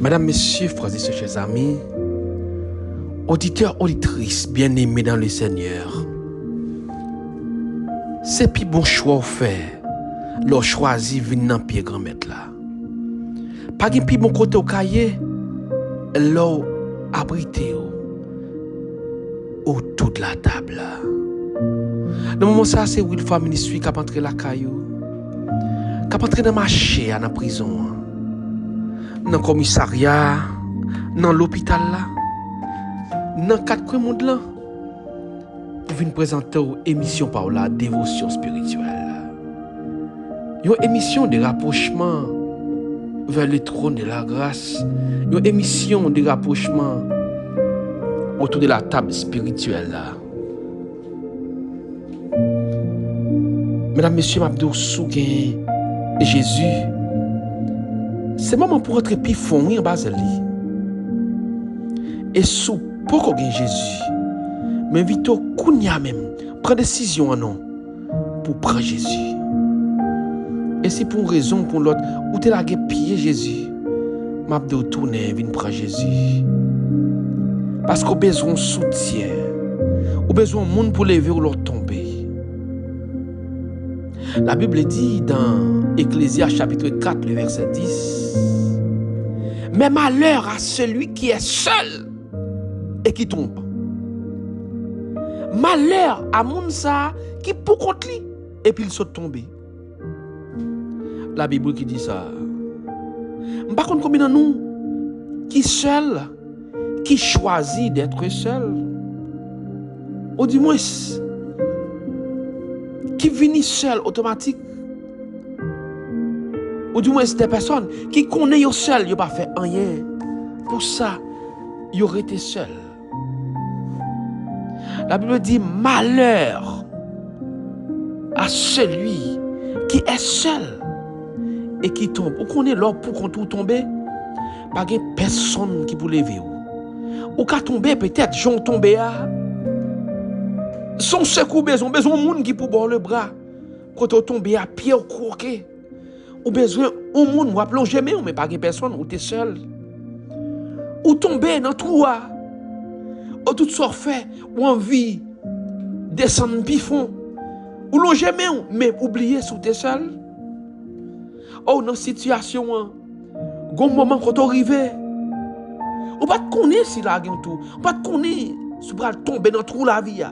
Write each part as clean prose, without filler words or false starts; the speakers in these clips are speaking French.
Mesdames, Messieurs, frères et sœurs, chers amis, auditeurs, auditrices, bien-aimés dans le Seigneur, c'est plus bon choix au fait, leur choisi venir dans pied grand maître là. Pas de plus bon côté au cahier, leur abrité autour de la table là. Dans le moment ça, c'est Wilfa Ministry qui a entré la caillou, qui a entré dans le marché, dans la prison, dans le commissariat, dans l'hôpital là, dans quatre coins monde là, pour venir présenter une émission par la dévotion spirituelle. Une émission de rapprochement vers le trône de la grâce, une émission de rapprochement autour de la table spirituelle là. Mesdames, Messieurs, m'abdou souken Jésus, c'est le moment pour entrer plus fond en bas de lui. Et sous pour qu'on Jésus, mais vite au kounya même, prendre décision en non pour prendre Jésus. Et c'est pour une raison pour l'autre, où tu as pied Jésus, m'abdou tourner vient prendre Jésus. Parce qu'on a besoin de soutien, on a besoin de monde pour lever ou l'autre tomber. La Bible dit dans Ecclésiaste chapitre 4, le verset 10, mais malheur à celui qui est seul et qui tombe. Malheur à Mounsa qui pour contre lui et puis il saute tomber. La Bible qui dit ça. Par contre, combien de nous qui seul, qui choisit d'être seul, ou du moins qui viennent seul automatique, ou du moins des personnes qui connaissent seul, ils n'ont pas fait rien. Pour ça, ils auraient été seuls. La Bible dit malheur à celui qui est seul et qui tombe. Vous connaissez l'or pour qu'on tomber, pas de personne qui peut lever. Ou qu'à tomber peut-être, j'en tomber à. Son secours besoin de monde qui peut boire le bras. Quand on tombe à pied ou croquer. Ou besoin de monde ou plonger mais pas de personne ou t'es seul. Ou tomber dans trou ou tout ça fait ou envie descendre pifon. Ou longer mais oublier sous t'es seul. Ou dans situation gon moment quand on arrive ou pas te connaître si la gagne tout. Ou pas te connaître si tu vas tomber dans trou la vie.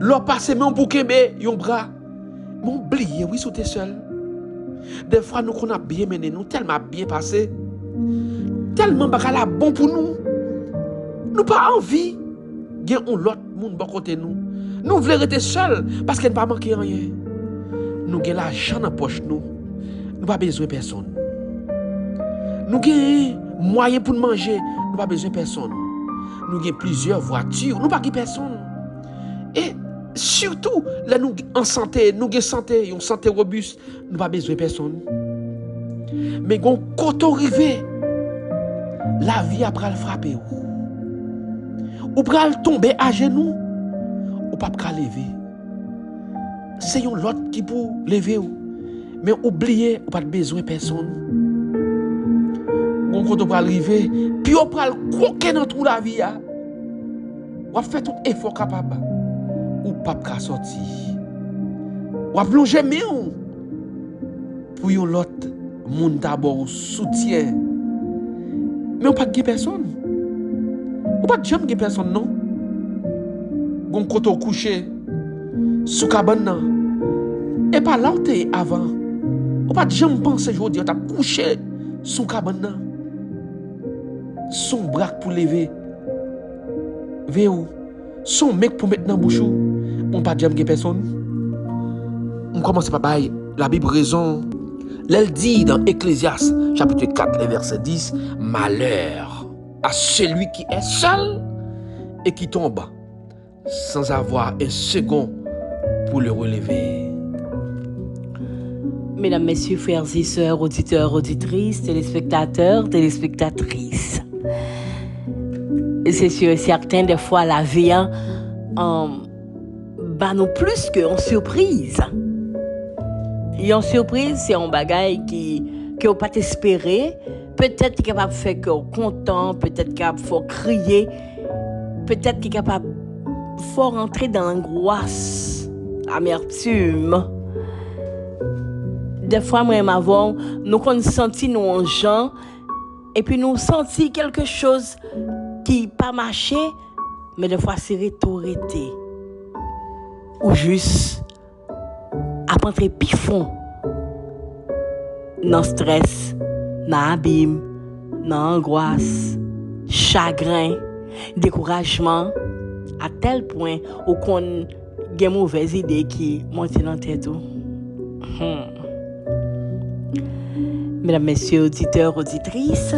L'on passe même pour kembe yon bras. Mais oublié, oui, si tu es seul. Des fois, nous qu'on a bien mené, nous tellement bien passé. Tellement bagala bon pour nous. Nous pas envie. Gen on l'autre monde bon côté nous. Nous voulons rester seuls parce qu'il n'y a pas manqué rien. Nous avons l'argent dans poche nous. Nous pas besoin de personne. Nous avons moyens pour manger. Nous pas besoin de personne. Nous avons plusieurs voitures. Nous pas de personne. Et surtout, là, nous en santé, nous avons santé, une santé robuste, nous n'avons pas besoin de personne. Mais quand on arrive, la vie après le frapper. Ou pral tomber à genoux, ou pas lever. C'est l'autre qui peut lever. Mais oubliez, ou pas besoin de personne. Quand on va arriver, puis on pral croquer dans toute la vie. On fait tout effort capable. Ou pas qu'à sortir. Ou à plonger mieux. Pour yon l'autre monde d'abord soutien. Mais ou pas de personne. Ou pas de jamais de personne non. Gon koto couché sous cabane. Et pas là où t'es avant. Ou pas de jamais penser aujourd'hui t'as couché sous cabane. Son bras pour lever. Véo. Son mec pour mettre dans la bouche. On pas jamais personne. On commence par bailler la Bible raison. Elle dit dans Ecclésiaste chapitre 4 verset 10, malheur à celui qui est seul et qui tombe sans avoir un second pour le relever. Mesdames, Messieurs, frères et sœurs, auditeurs, auditrices, téléspectateurs, téléspectatrices. Et c'est sûr et certain, des fois, la vie, nous plus qu'en surprise. Et en surprise, c'est un bagage qui n'a pas espéré, peut-être qu'il est capable de faire cœur content, peut-être qu'il est capable de faire crier, peut-être qu'il est capable de faire rentrer dans l'angoisse, l'amertume. Des fois, moi et ma voix, nous avons senti nous en gens, et puis nous senti quelque chose qui pas marché, mais des fois c'est rétorité. Ou juste à rentrer pifon dans stress, dans abîme, dans angoisse, chagrin, découragement, à tel point où qu'on a une mauvaise idée qui monte dans la tête. Mesdames, messieurs, auditeurs, auditrices,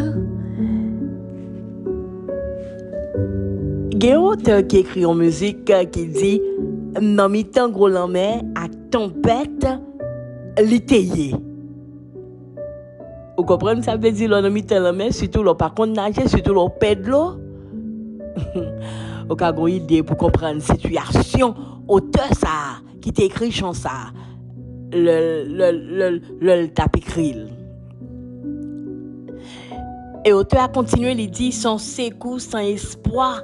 il y a un auteur qui écrit en musique qui dit « Dans mi temps gros l'enmer à tempête l'étayer ». Vous comprenez ça veut dire dans mi temps l'enmer, surtout l'on par contre nager, surtout l'on perd l'eau. Vous avez une idée pour comprendre la situation. Auteur ça, qui t'écrit chant ça, le tape écrit. Et auteur a continué, il dit, sans secours, sans espoir.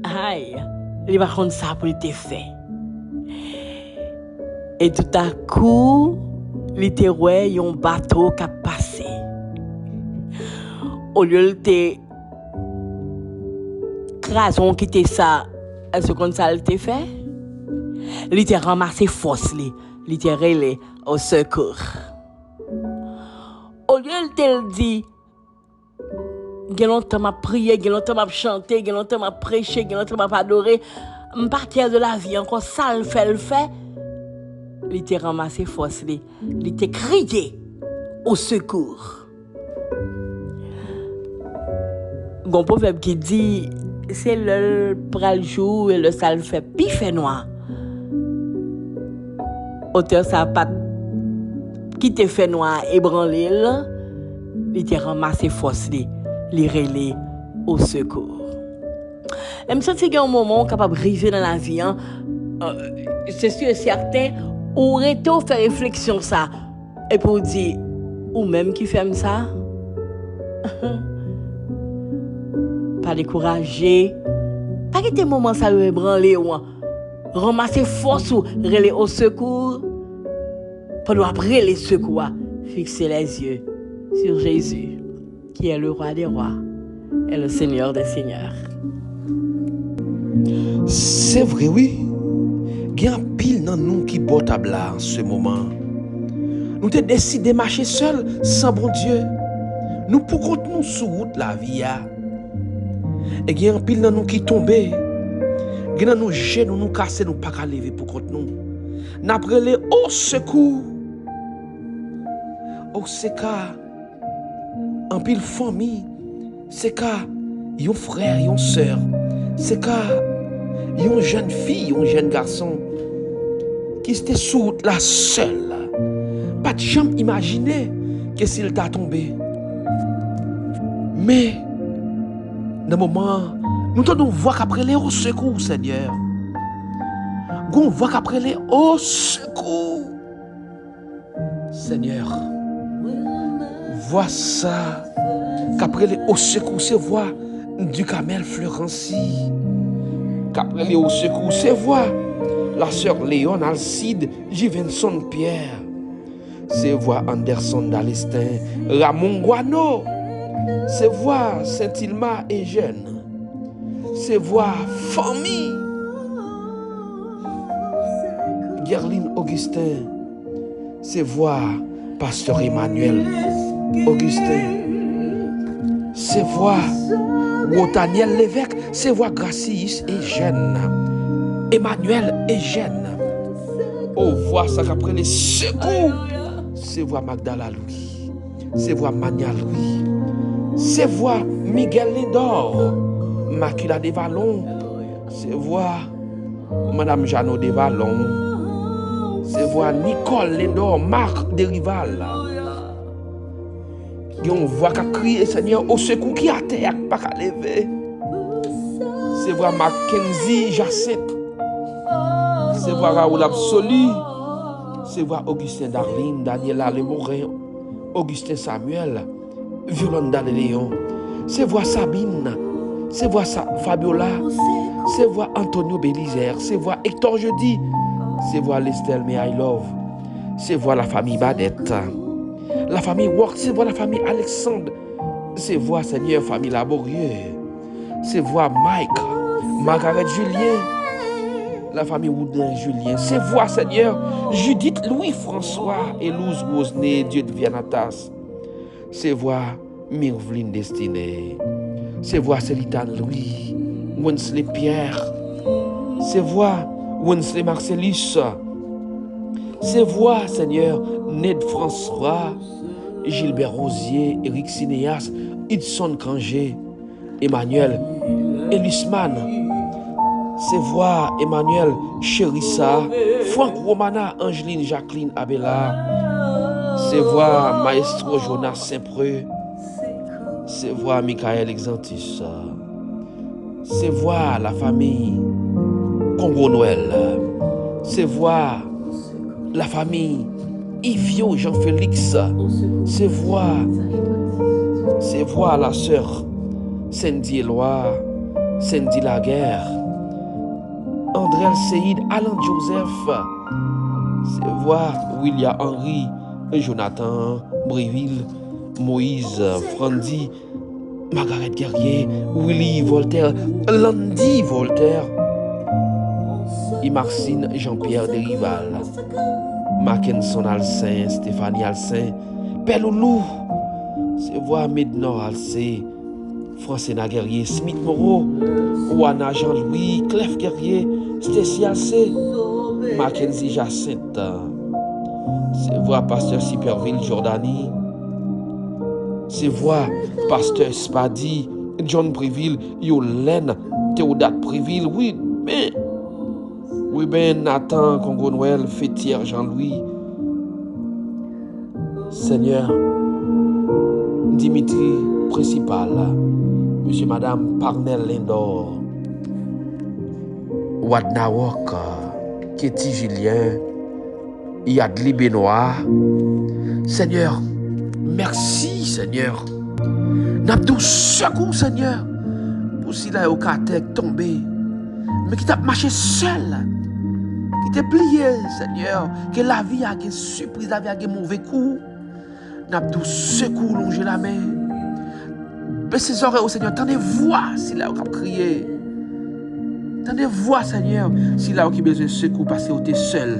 Aïe, il va prendre ça pour être fait. Et tout à coup, il était ouais, un bateau qui a passé. Au lieu de crason qui était ça, est-ce qu'on ça l'était fait? Il était ramassé force, il était relé au secours. Au lieu de dire, il y a longtemps m'a prié, il y a longtemps m'a chanté, il y a longtemps m'a prêché, il y a longtemps m'a adoré, je partir de la vie, encore ça le fait. Il était ramassé force, il était crié au secours. Il y a un proverbe qui dit, c'est le pral jour et le sale fait pif et noir. Auteur ça pas qui te fait noir ébranlé là, il te ramassé force li relé au secours. Et me sens qu'il y a un moment capable de arriver dans la vie, c'est sûr et certain, ou rester faire réflexion ça et pour dire ou même qui fait ça. Pas décourager, pas que des moments ça le ébranler ou ramasser force ou relé au secours. Pendant après les secours, fixer les yeux sur Jésus, qui est le roi des rois et le Seigneur des seigneurs. C'est vrai, oui. Il y a un pile dans nous qui boit table là en ce moment. Nous avons décidé de marcher seuls, sans bon Dieu. Nous pouvons nous sur route la vie. Et il y a un pile dans nous qui tombe. Il y a nous genoux, nous casser, nous pas qu'à lever pour contre nous. Nous avons les au secours. Au seka, en pile famille, seka, yon frère, yon sœur, seka, yon jeune fille, yon jeune garçon, qui était sous la seule. Pas de jamais imaginer que s'il t'a tombé. Mais, dans le moment, nous devons voir qu'après les au secours, Seigneur. Nous voit qu'après les au secours, Seigneur. Vois ça, qu'après les hauts secours, c'est voix du Camel Florency. Qu'après les hauts secours, c'est voix la sœur Léon Alcide Givenson Pierre. C'est voix Anderson d'Alestin, Ramon Guano. C'est voix Saint-Ilma et Jeune. C'est voix famille. Gerline Augustin. C'est voix Pasteur Emmanuel Augustin, c'est voix Wotaniel l'évêque, c'est voix Gracis et Jeanne, Emmanuel et Jeanne. Oh, voix ça qu'après les secours, c'est voix Magdala Louis, c'est voix Mania Louis, c'est voix Miguel Lindor, Macula des Vallons, c'est voix Madame Jeannot des Vallons, c'est voix Nicole Lindor, Marc des Rivales. On voit qu'à crier, Seigneur, au secours qui a terre, pas qu'à lever. C'est voir Mackenzie Jacette. C'est voir Raoul Absolu. C'est voir Augustin Darline, Daniela Lemorin, Augustin Samuel, Violanda de Léon. C'est voix Sabine. C'est voix Fabiola. C'est voix Antonio Bélizer. C'est voix Hector Jeudi. C'est voix Lestel Me I Love. C'est voix la famille Badette. La famille Work. C'est voix la famille Alexandre. C'est voix Seigneur famille Laborieux. C'est voix Mike, Margaret Julien. La famille Woodin Julien. C'est voix Seigneur Judith Louis-François et Luz Rosnay Dieu de Vianatas. C'est voix Mirvline Destinée. C'est voix Célitane Louis, Wensley Pierre. C'est voix Wensley Marcellus. C'est voix Seigneur Ned François, Gilbert Rosier, Eric Sinéas, Hudson Granger, Emmanuel Elisman. C'est voix Emmanuel Chérissa, Franck Romana, Angeline Jacqueline Abelard. C'est voix Maestro Jonas Saint-Preux. C'est voix Michael Exantis. C'est voix la famille Congo Noël. C'est voix la famille Ivio Jean-Félix. C'est voix la sœur Cindy Éloi, Cindy Laguerre, André Seïd, Alan Joseph. C'est voix William Henry, Jonathan Bréville, Moïse Frandy, Margaret Guerrier, Willy Voltaire, Landy Voltaire, Imarcine Jean-Pierre Derival, Mackenson Alcin, Stéphanie Alcin, Peloulou, c'est voix Mednor Alcé, Francina Guerrier, Smith Moreau, Wana Jean-Louis, Clef Guerrier, Stécie Alcé, Mackenzie Jacinthe, c'est voix Pasteur Siperville Jordanie, c'est voix Pasteur Spadi, John Préville, Yolène, Théodate Préville, oui, ben Nathan Congo Noël, Fétière Jean-Louis, Seigneur, Dimitri Principal, Monsieur Madame Parnell Lindor, Wadna Wok, Ketty Julien, Yadli Benoît. Seigneur, merci Seigneur. N'abdou secours Seigneur. Pour si là au katek tombé, mais qui t'a marché seul, qui t'a plié Seigneur, que la vie a des surprises, la vie a des mauvais coups. N'abdou secours longer la main. Baissez ses oreilles au Seigneur, tendez voix si là au cap crier. Tendez voix Seigneur, si là au qui besoin de secours parce que vous êtes seul.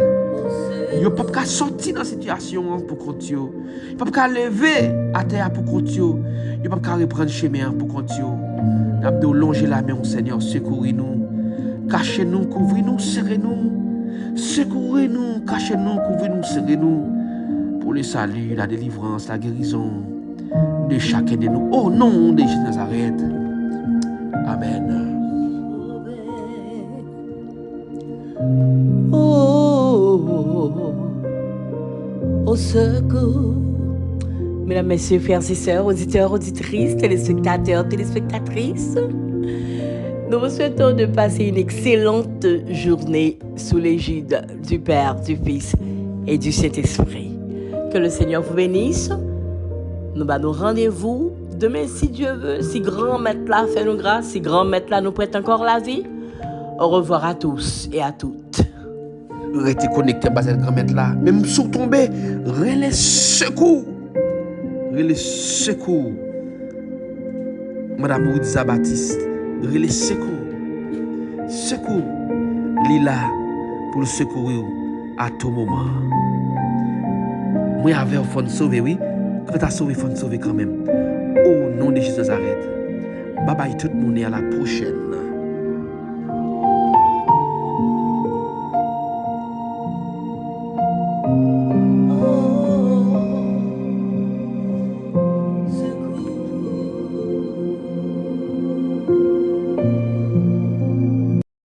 Yo pas qu'à sortir dans situation pour compte yo. Pas qu'à lever à terre pour compte yo. Yo pas qu'à reprendre chemin pour compte yo. N'a pas longer la main au Seigneur, secourir-nous. Cachez-nous, couvrez-nous, serrez-nous. Secourez-nous, cachez-nous, couvrez-nous, serrez-nous. Pour le salut, la délivrance, la guérison de chacun de nous. Au nom de Jésus de Nazareth. Amen. Au secours. Mesdames, Messieurs, frères et sœurs, auditeurs, auditrices, téléspectateurs, téléspectatrices, nous vous souhaitons de passer une excellente journée sous l'égide du Père, du Fils et du Saint-Esprit. Que le Seigneur vous bénisse. Nous avons rendez-vous demain si Dieu veut, si grand maître là fait nous grâce, si grand maître là nous prête encore la vie. Au revoir à tous et à toutes. Restez connectés à ce grand maître là. Même sous tomber, relais secours. Relais secours. Madame Oudiza Baptiste, relais secours. Secours. Lila pour le secourir à tout moment. Moi avec faut sauver, oui. Quand tu as sauvé, il faut sauver quand même. Au nom de Jésus de Nazareth. Bye bye tout le monde et à la prochaine.